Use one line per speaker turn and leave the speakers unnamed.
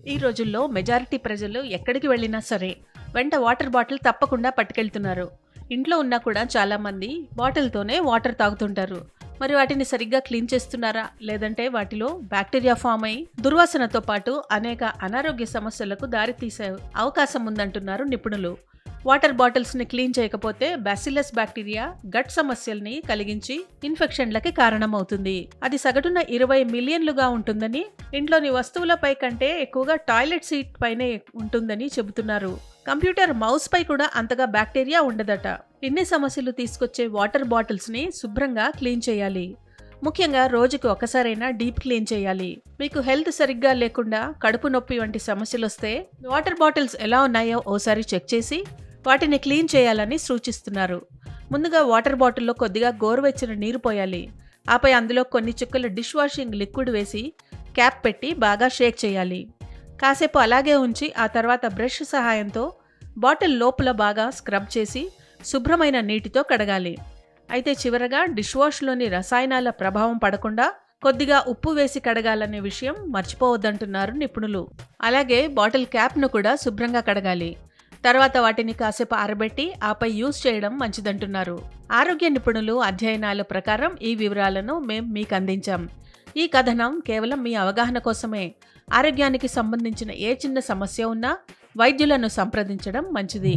ఈ రోజుల్లో మెజారిటీ ప్రజలు ఎక్కడికి వెళ్ళినా సరే వెంట వాటర్ బాటిల్ తప్పకుండా పట్టుకెళ్తున్నారు. ఇంట్లో ఉన్నా కూడా చాలామంది బాటిల్తోనే వాటర్ తాగుతుంటారు. మరి వాటిని సరిగ్గా క్లీన్ చేస్తున్నారా, లేదంటే వాటిలో బ్యాక్టీరియా ఫామ్ అయి దుర్వాసనతో పాటు అనేక అనారోగ్య సమస్యలకు దారితీసే అవకాశం ఉందంటున్నారు నిపుణులు. వాటర్ బాటిల్స్ని క్లీన్ చేయకపోతే బ్యాసిల్లస్ బ్యాక్టీరియా గట్ సమస్యల్ని కలిగించి ఇన్ఫెక్షన్లకి కారణమవుతుంది. అది సగటున 20 మిలియన్లుగా ఉంటుందని, ఇంట్లోని వస్తువులపై కంటే ఎక్కువగా టాయిలెట్ సీట్ పైనే ఉంటుందని చెబుతున్నారు. కంప్యూటర్ మౌస్ పై కూడా అంతగా బ్యాక్టీరియా ఉండదట. ఇన్ని సమస్యలు తీసుకొచ్చే వాటర్ బాటిల్స్ని శుభ్రంగా క్లీన్ చేయాలి. ముఖ్యంగా రోజుకి ఒకసారైనా డీప్ క్లీన్ చేయాలి. మీకు హెల్త్ సరిగ్గా లేకుండా కడుపు నొప్పి వంటి సమస్యలు వస్తే వాటర్ బాటిల్స్ ఎలా ఉన్నాయో ఓసారి చెక్ చేసి వాటిని క్లీన్ చేయాలని సూచిస్తున్నారు. ముందుగా వాటర్ బాటిల్లో కొద్దిగా గోరువెచ్చని నీరు పోయాలి. ఆపై అందులో కొన్ని చుక్కల డిష్ వాషింగ్ లిక్విడ్ వేసి క్యాప్ పెట్టి బాగా షేక్ చేయాలి. కాసేపు అలాగే ఉంచి ఆ తర్వాత బ్రష్ సహాయంతో బాటిల్ లోపల బాగా స్క్రబ్ చేసి శుభ్రమైన నీటితో కడగాలి. అయితే చివరగా డిష్ వాష్లోని రసాయనాల ప్రభావం పడకుండా కొద్దిగా ఉప్పు వేసి కడగాలనే విషయం మర్చిపోవద్దంటున్నారు నిపుణులు. అలాగే బాటిల్ క్యాప్ను కూడా శుభ్రంగా కడగాలి. తర్వాత వాటిని కాసేపు ఆరబెట్టి ఆపై యూజ్ చేయడం మంచిదంటున్నారు. ఆరోగ్య నిపుణులు అధ్యయనాల ప్రకారం ఈ వివరాలను మేం మీకు అందించాం. ఈ కథనం కేవలం మీ అవగాహన కోసమే. ఆరోగ్యానికి సంబంధించిన ఏ చిన్న సమస్య ఉన్నా వైద్యులను సంప్రదించడం మంచిది.